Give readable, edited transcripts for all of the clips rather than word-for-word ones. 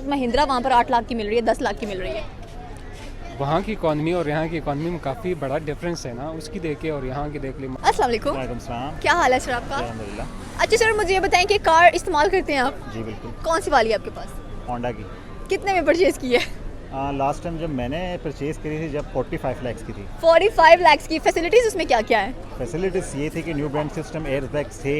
महिंद्रा वहाँ पर 8 लाख की मिल रही है, 10 लाख की मिल रही है। वहाँ की इकॉनमी और यहाँ की इकॉनमी में काफ़ी बड़ा डिफरेंस है ना, उसकी देखे और यहाँ की देख ली। अस्सलाम वालेकुम। वालेकुम सलाम। क्या हाल है सर आपका? अल्हम्दुलिल्लाह। अच्छा सर, मुझे ये बताएं कि कार इस्तेमाल करते हैं आप? जी बिल्कुल। कौन सी वाली है आपके पास? होंडा की। कितने में परचेज की है? लास्ट टाइम जब मैंने परचेज़ करी थी जब 45 लाख की थी। 45 लाख की। फैसिलिटीज उसमें क्या क्या है? फैसिलिटीज़ ये थी कि new brand system, air bags थे,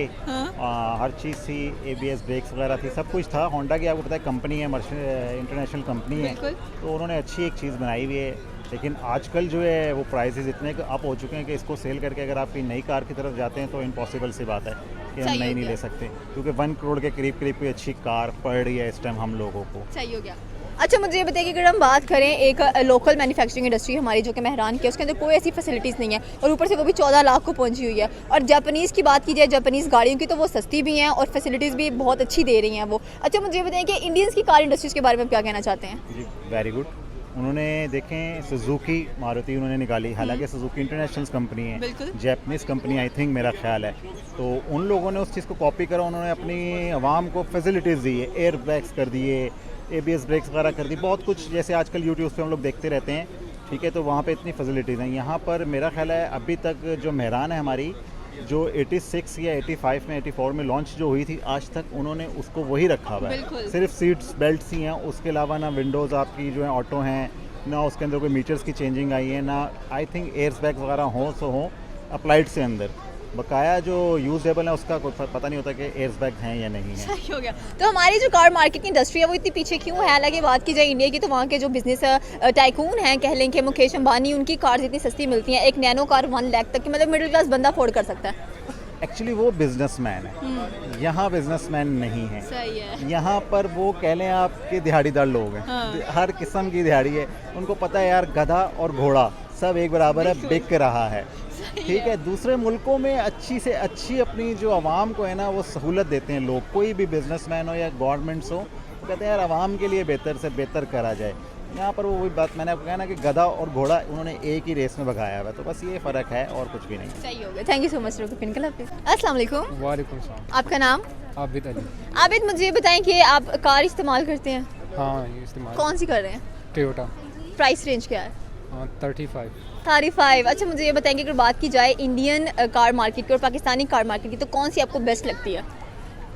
हर चीज़ थी, ABS ब्रेक्स वगैरह थी, सब कुछ था। होंडा की आपको पता है कंपनी है, इंटरनेशनल कंपनी है, बिल्कुल। तो उन्होंने अच्छी एक चीज़ बनाई हुई है। लेकिन आजकल जो है वो प्राइसेस इतने अप हो चुके हैं कि इसको सेल करके अगर आप कोई नई कार की तरफ जाते हैं तो इम्पॉसिबल सी बात है कि हम सही हो नई नहीं गया। ले सकते, क्योंकि 1 करोड़ के करीब करीब कोई अच्छी कार पड़ रही है इस टाइम हम लोगों को। सही हो गया। अच्छा मुझे ये बताइए कि अगर हम बात करें एक लोकल मैन्युफैक्चरिंग इंडस्ट्री हमारी जो कि मेहरान की है, उसके अंदर कोई ऐसी फैसिलिटीज़ नहीं है और ऊपर से वो भी 14 लाख को पहुंची हुई है। और जापानीज़ की बात की जाए, जापानीज़ गाड़ियों की, तो वो सस्ती भी हैं और फैसिलिटीज़ भी बहुत अच्छी दे रही हैं वो। अच्छा मुझे ये बताइए कि इंडियंस की कार इंडस्ट्रीज़ के बारे में क्या कहना चाहते हैं? जी वेरी गुड। उन्होंने देखें सुजुकी मारुति उन्होंने निकाली, हालांकि सुजुकी इंटरनेशनल कंपनी है, बिल्कुल। जैपनीज़ कंपनी आई थिंक, मेरा ख्याल है। तो उन लोगों ने उस चीज़ को कॉपी करा, उन्होंने अपनी आवाम को फैसिलिटीज़ दी है, एयर बैग्स कर दिए, ABS ब्रेक्स वगैरह कर दी, बहुत कुछ जैसे आजकल यूट्यूब पे हम लोग देखते रहते हैं, ठीक है। तो वहाँ पे इतनी फैसिलिटीज़ हैं। यहाँ पर मेरा ख्याल है अभी तक जो मेहरान है हमारी, जो 86 या 85 में 84 में लॉन्च जो हुई थी, आज तक उन्होंने उसको वही रखा हुआ बिल्कुल। है। सिर्फ सीट्स बेल्ट्स ही हैं, उसके अलावा ना विंडोज़ आपकी जो है ऑटो हैं, ना उसके अंदर कोई मीटर्स की चेंजिंग आई है, ना आई थिंक एयर बैग वगैरह हों सो हों अप्लाइड से अंदर। बकाया जो यूजेबल है उसका कोई पता नहीं होता कि एयर बैग हैं या नहीं है। सही हो गया। तो हमारी जो कार मार्केट की इंडस्ट्री है वो इतनी पीछे क्यों है? हालांकि बात की जाए इंडिया की तो वहाँ के जो बिजनेस टाइकून हैं, कह लें कि मुकेश अंबानी, उनकी कार्स इतनी सस्ती मिलती हैं। एक नैनो कार 1 लाख तक की, मतलब मिडिल क्लास बंदा अफोर्ड कर सकता है। एक्चुअली वो बिजनेसमैन है, यहाँ बिजनेसमैन नहीं है। सही है। यहाँ पर वो कह लें आपके दिहाड़ीदार लोग हैं। हाँ। हर किस्म की दिहाड़ी है, उनको पता है यार गधा और घोड़ा सब एक बराबर है, बिक रहा है, ठीक है। दूसरे मुल्कों में अच्छी से अच्छी अपनी जो आवाम को है ना वो सहूलत देते हैं लोग, कोई भी बिजनेसमैन हो या गवर्नमेंट्स हो, वो कहते हैं यार आवाम के लिए बेहतर से बेहतर करा जाए। यहाँ पर वो वही बात मैंने आपको कहा ना कि गधा और घोड़ा उन्होंने एक ही रेस में भगाया हुआ है, तो बस ये फ़र्क है और कुछ भी नहीं है। सही हो गया। थैंक यू सो मच अस्सलाम वालेकुम। वालेकुम सलाम। आपका नाम? आबिद अली। आबिद, मुझे ये बताएं कि आप कार इस्तेमाल करते हैं? हाँ, ये इस्तेमाल। कौन सी कर रहे हैं? टोयोटा। प्राइस रेंज क्या है? 35। 35। अच्छा मुझे ये बताएं कि अगर बात की जाए इंडियन कार मार्केट की और पाकिस्तानी कार मार्केट की, तो कौन सी आपको बेस्ट लगती है?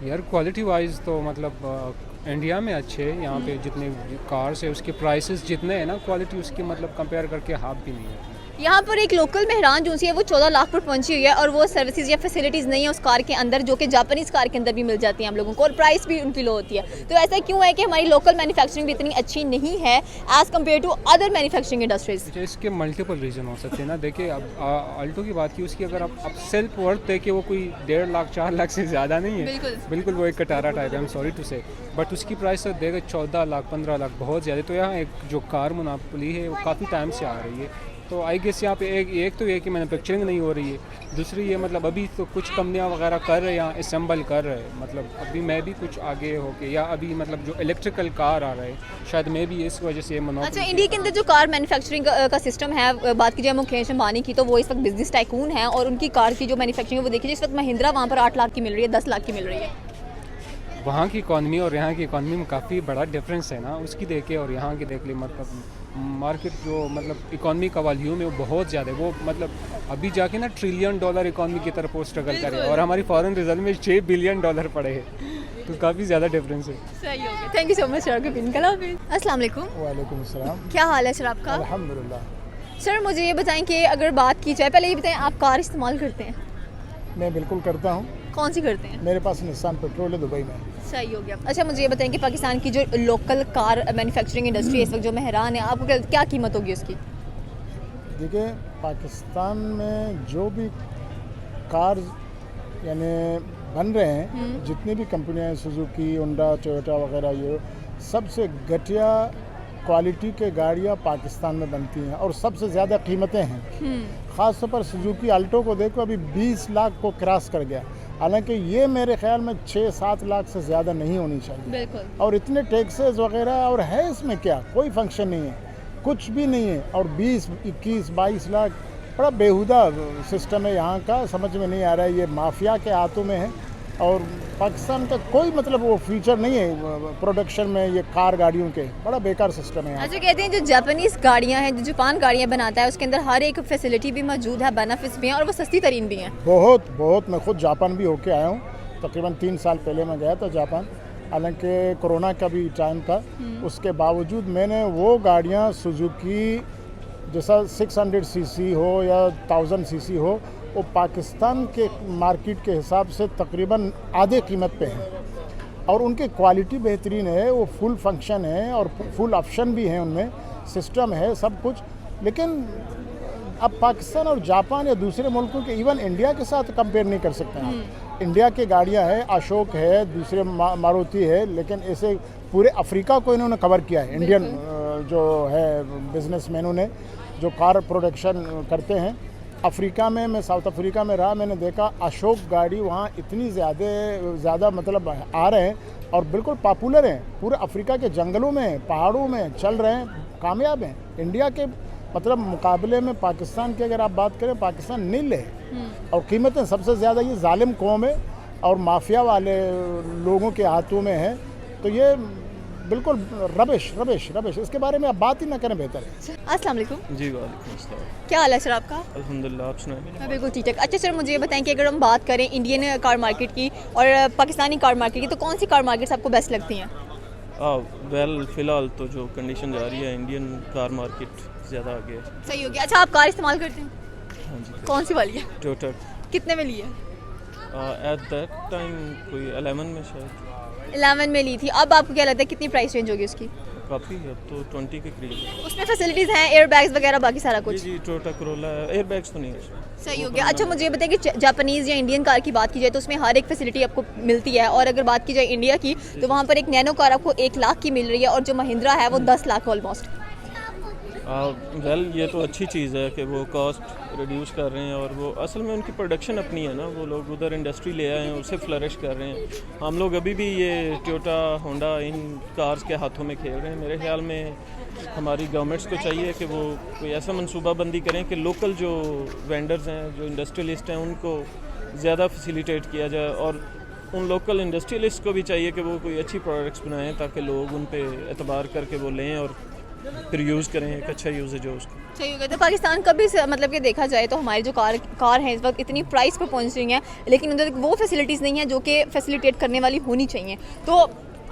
यार क्वालिटी वाइज तो मतलब इंडिया में अच्छे हैं। यहाँ पे जितने कार्स है उसके प्राइसेस जितने हैं ना, क्वालिटी उसकी मतलब कंपेयर करके हाफ भी नहीं है। यहाँ पर एक लोकल मेहरान जो सी है वो 14 लाख पर पहुंची हुई है और वो सर्विसेज या फैसिलिटीज़ नहीं है उस कार के अंदर, जो कि जापानीज़ कार के अंदर भी मिल जाती हैं हम लोगों को, और प्राइस भी उनकी लो होती है। तो ऐसा क्यों है कि हमारी लोकल मैन्युफैक्चरिंग भी इतनी अच्छी नहीं है as compare to other manufacturing industries? अच्छा, इसके मल्टीपल रीज़न हो सकते हैं ना। देखिए अब अल्टो की बात की, उसकी अगर आप सेल्फ वर्थ देखे वो कोई 1.5 लाख 4 लाख से ज़्यादा नहीं है। बिल्कुल वो एक कटारा टाइप है, आई एम सॉरी टू से, बट उसकी प्राइस तो देगा 14 लाख 15 लाख, बहुत ज़्यादा। तो यहाँ एक जो कार मोनोपोली है वो काफ़ी टाइम से आ रही है। तो आई गेस यहाँ पे एक तो ये कि मैन्युफैक्चरिंग नहीं हो रही है, दूसरी ये मतलब अभी तो कुछ कंपनियाँ वगैरह कर रहे हैं यहाँ असेंबल कर रहे हैं, मतलब अभी मैं भी कुछ आगे होके, या अभी मतलब जो इलेक्ट्रिकल कार आ रहे हैं शायद मैं भी इस वजह से ये मोनोपोली। अच्छा, इंडिया के अंदर जो कार मैन्युफैक्चरिंग का सिस्टम है, बात की जाए मुकेश अंबानी की, तो वो इस वक्त बिजनेस टाइकून है और उनकी कार की जो मैन्युफैक्चरिंग है वो देखिए, इस वक्त महिंद्रा वहाँ पर 8 लाख की मिल रही है, 10 लाख की मिल रही है। वहाँ की इकॉनमी और यहाँ की इकॉनमी में काफ़ी बड़ा डिफरेंस है ना, उसकी देखे और यहाँ की देख ली। मतलब मार्केट जो मतलब इकॉनमी का वॉल्यूम है वो बहुत ज़्यादा है। वो मतलब अभी जाके ना $1 ट्रिलियन इकॉनमी की तरफ वो स्ट्रगल करे, और हमारी फॉरेन रिजर्व में $6 बिलियन पड़े हैं, तो काफ़ी ज़्यादा डिफरेंस है। सही हो गया। Thank you so much sir. अस्सलाम वालेकुम। वालेकुम सलाम। क्या हाल है सर आपका? अल्हम्दुलिल्लाह। सर मुझे ये बताएं कि अगर बात की जाए, पहले ये बताएं आप कार इस्तेमाल करते हैं? मैं बिल्कुल करता हूँ। कौन सी करते हैं? मेरे पास निसान पेट्रोल है दुबई में। सही हो गया। अच्छा मुझे ये बताएं कि पाकिस्तान की जो लोकल कार मैन्युफैक्चरिंग इंडस्ट्री है इस वक्त जो मेहरान है, आपको क्या कीमत होगी उसकी? देखिए, पाकिस्तान में जो भी कार यानी बन रहे हैं, जितनी भी कंपनियां हैं, सुजुकी, होंडा, टोयोटा वगैरह, ये सबसे घटिया क्वालिटी के गाड़ियाँ पाकिस्तान में बनती हैं और सबसे ज़्यादा कीमतें हैं। ख़ास तौर पर सुजुकी अल्टो को देखो, अभी 20 लाख को क्रॉस कर गया, हालांकि ये मेरे ख्याल में 6-7 लाख से ज़्यादा नहीं होनी चाहिए। बिल्कुल। और इतने टैक्सेस वगैरह, और है इसमें क्या, कोई फंक्शन नहीं है, कुछ भी नहीं है, और 20, 21, 22 लाख बड़ा बेहुदा सिस्टम है यहाँ का, समझ में नहीं आ रहा है, ये माफिया के हाथों में है। और पाकिस्तान का कोई मतलब वो फीचर नहीं है प्रोडक्शन में, ये कार गाड़ियों के बड़ा बेकार सिस्टम है यहाँ। अच्छा, कहते हैं जो जापानीज़ गाड़ियाँ हैं, जो जापान गाड़ियाँ बनाता है, उसके अंदर हर एक फैसिलिटी भी मौजूद है, बेनिफिट्स भी हैं और वो सस्ती तरीन भी हैं। बहुत बहुत, मैं खुद जापान भी होके आया हूँ, तकरीबन 3 साल पहले मैं गया था जापान, हालांकि कोरोना का भी टाइम था, उसके बावजूद मैंने वो गाड़ियाँ सुजुकी जैसा 600 सीसी हो या 1000 सीसी हो, वो पाकिस्तान के मार्केट के हिसाब से तकरीबन आधे कीमत पे है और उनकी क्वालिटी बेहतरीन है, वो फुल फंक्शन है और फुल ऑप्शन भी हैं, उनमें सिस्टम है सब कुछ। लेकिन अब पाकिस्तान और जापान या दूसरे मुल्कों के, इवन इंडिया के साथ कंपेयर नहीं कर सकते आप। इंडिया की गाड़ियां हैं, अशोक है, दूसरे मारुति है, लेकिन ऐसे पूरे अफ्रीका को इन्होंने कवर किया है। इंडियन जो है बिजनेसमैनों ने जो कार प्रोडक्शन करते हैं अफ्रीका में, मैं साउथ अफ्रीका में रहा, मैंने देखा अशोक गाड़ी वहाँ इतनी ज़्यादा मतलब आ रहे हैं और बिल्कुल पॉपुलर हैं, पूरे अफ्रीका के जंगलों में, पहाड़ों में चल रहे हैं, कामयाब हैं। इंडिया के मतलब मुकाबले में पाकिस्तान की अगर आप बात करें, पाकिस्तान नील है और कीमतें सबसे ज़्यादा ये जालिम कौम है और माफिया वाले लोगों के हाथों में है, तो ये बिल्कुल रबिश रबिश रबिश, इसके बारे में आप बात ही ना करें बेहतर है। अस्सलाम वालेकुम। जी वालेकुम अस्सलाम। क्या हाल है सर आपका? अल्हम्दुलिल्लाह, आप सुनाएं। मैं बिल्कुल ठीक ठाक। अच्छा सर, मुझे ये बताएं कि अगर हम बात करें इंडियन कार मार्केट की और पाकिस्तानी कार मार्केट की, तो कौन सी कार मार्केट्स आपको बेस्ट लगती हैं? वेल फ़िलहाल तो जो कंडीशन जा रही है, इंडियन कार मार्केट ज़्यादा आगे है। सही हो गया। अच्छा, आप कार इस्तेमाल करते हैं? हाँ जी। कौन सी वाली है? टोयोटा कितने में ली है? एट दैट टाइम कोई 11 में शायद 11 में ली थी। अब आपको क्या लगता है कितनी प्राइस रेंज होगी उसकी? काफ़ी है, अब तो 20 के करीब है। उसमें फैसिलिटीज़ हैं, एयर बैग्स वगैरह, बाकी सारा जी कुछ? जी, टोयोटा कोरोला एयर बैग्स तो नहीं है। सही हो गया। अच्छा, मुझे ये बताएं कि जापानीज़ या इंडियन कार की बात की जाए तो उसमें हर एक फैसिलिटी आपको मिलती है, और अगर बात की जाए इंडिया की तो वहाँ पर एक नैनो कार आपको 1 लाख की मिल रही है और जो महिंद्रा है वो 10 लाख ऑलमोस्ट। वेल ये तो अच्छी चीज़ है कि वो कॉस्ट रिड्यूस कर रहे हैं और वो असल में उनकी प्रोडक्शन अपनी है ना, वो लोग उधर इंडस्ट्री ले आए हैं, उसे फ्लरिश कर रहे हैं। हम लोग अभी भी ये टोयोटा होंडा इन कार्स के हाथों में खेल रहे हैं। मेरे ख्याल में हमारी गवर्नमेंट्स को चाहिए कि वो कोई ऐसा मनसूबाबंदी करें कि लोकल जो वेंडर्स हैं, जो इंडस्ट्रियलिस्ट हैं, उनको ज़्यादा फैसिलिटेट किया जाए और उन लोकल इंडस्ट्रियलिस्ट को भी चाहिए कि वो कोई अच्छी प्रोडक्ट्स बनाएं ताकि लोग उन पे एतबार करके वो लें और फिर यूज़ करें, एक अच्छा यूजेज हो उसका। सही हो गया। तो पाकिस्तान का भी मतलब कि देखा जाए तो हमारी जो कार हैं इस वक्त इतनी प्राइस पर पहुंच रही हैं, लेकिन उधर वो फैसिलिटीज़ नहीं है जो कि फैसिलिटेट करने वाली होनी चाहिए। तो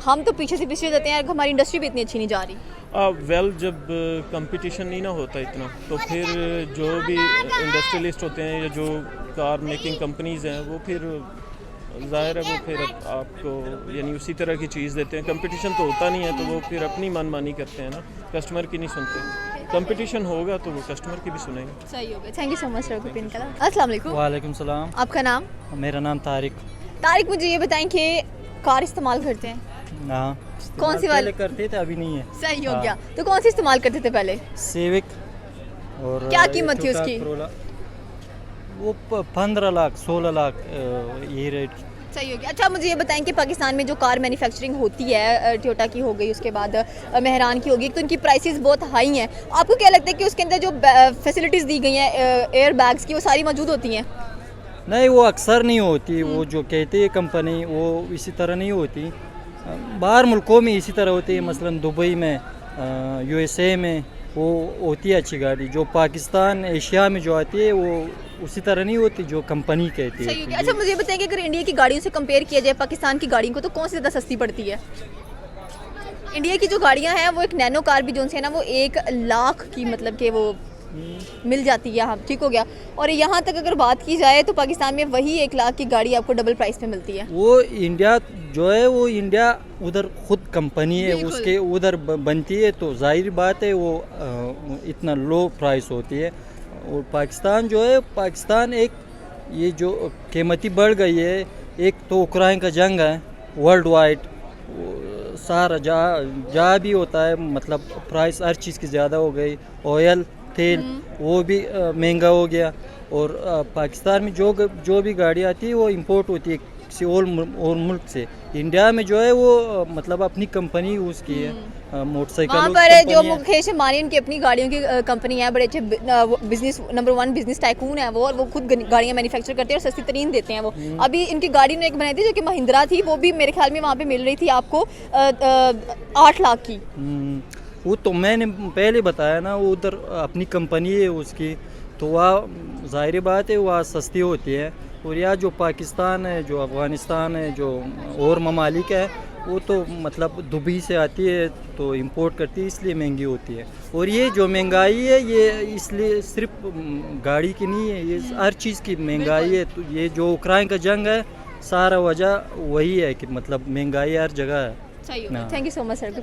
हम तो पीछे से पीछे जाते हैं, हमारी इंडस्ट्री भी इतनी अच्छी नहीं जा रही। वेल जब कंपटीशन नहीं ना होता इतना, तो फिर जो भी इंडस्ट्रियलिस्ट होते हैं या जो कार मेकिंग कंपनीज़ हैं, वो फिर ज़ाहिर है वो फिर आपको यानी उसी तरह की चीज़ देते हैं। कंपटीशन तो होता नहीं है तो वो फिर अपनी मनमानी करते हैं ना, कस्टमर की नहीं सुनते। कंपटीशन होगा तो वो कस्टमर की भी सुनेंगे। सही हो गया। Thank you so much sir pin कला। अस्सलाम वालेकुम। वालेकुम सलाम। आपका नाम? मेरा नाम तारिक। तारिक, मुझे ये बताएं कि कार इस्तेमाल करते हैं? हाँ। कौन सी वाली? पहले करते थे, अभी नहीं है। सही हो हाँ। गया। तो कौन सी इस्तेमाल करते थे पहले? सिविक। और क्या कीमत थी टोयोटा उसकी? कोरोला। वो 15 लाख 16 लाख ये रेट। सही हो गया। अच्छा, मुझे ये बताएं कि पाकिस्तान में जो कार मैन्युफैक्चरिंग होती है, टोयोटा की हो गई, उसके बाद मेहरान की होगी, तो उनकी प्राइसेस बहुत हाई हैं। आपको क्या लगता है कि उसके अंदर जो फैसिलिटीज़ दी गई हैं एयर बैग्स की, वो सारी मौजूद होती हैं? नहीं, वो अक्सर नहीं होती, वो जो कहती है कंपनी वो इसी तरह नहीं होती। बाहर मुल्कों में इसी तरह होती है, मसलन दुबई में, USA में वो होती है अच्छी गाड़ी। जो पाकिस्तान एशिया में जो आती है वो उसी तरह नहीं होती जो कंपनी कहती है। सही हो गया। अच्छा, मुझे ये बताएं कि अगर इंडिया की गाड़ियों से कंपेयर किया जाए पाकिस्तान की गाड़ियों को, तो कौन सी ज़्यादा सस्ती पड़ती है? इंडिया की जो गाड़ियाँ हैं वो एक नैनो कार भी जो है ना वो 1 लाख की मतलब कि वो मिल जाती है। हाँ, ठीक हो गया। और यहाँ तक अगर बात की जाए तो पाकिस्तान में वही 1 लाख की गाड़ी आपको डबल प्राइस पे मिलती है। वो इंडिया जो है वो इंडिया उधर खुद कंपनी है, बिल्कुल। उसके उधर बनती है, तो जाहिर बात है वो इतना लो प्राइस होती है। और पाकिस्तान जो है, पाकिस्तान एक ये जो कीमती बढ़ गई है, एक तो यूक्रेन का जंग है, वर्ल्ड वाइड सारा जहाँ भी होता है, मतलब प्राइस हर चीज़ की ज़्यादा हो गई। ऑयल तेल वो भी महंगा हो गया। और पाकिस्तान में जो भी गाड़ी आती है वो इंपोर्ट होती है किसी और मुल्क से। इंडिया में जो है वो मतलब अपनी कंपनी यूज़ की है। मोटरसाइकिल वहाँ पर जो मुकेश अंबानी उनकी अपनी गाड़ियों की कंपनी है, बड़े अच्छे बिजनेस नंबर 1 बिजनेस टाइकून है वो, और वो खुद गाड़ियाँ मैन्युफैक्चर करते हैं और सस्ती तरीन देते हैं वो। अभी इनकी गाड़ी ने एक बनाई थी जो कि महिंद्रा थी, वो भी मेरे ख्याल में वहाँ पे मिल रही थी आपको 8 लाख की। वो तो मैंने पहले बताया ना, वो उधर अपनी कंपनी है उसकी, तो वह ज़ाहिर बात है वह सस्ती होती है। और यहाँ जो पाकिस्तान है, जो अफ़गानिस्तान है, जो और ममालिक है, वो तो मतलब दुबई से आती है तो इंपोर्ट करती है, इसलिए महंगी होती है। और ये जो महंगाई है ये इसलिए सिर्फ गाड़ी की नहीं है, ये हर चीज़ की महंगाई है। तो ये जो यूक्रेन का जंग है, सारा वजह वही है कि मतलब महंगाई हर जगह है। सही हो, thank you so much sir.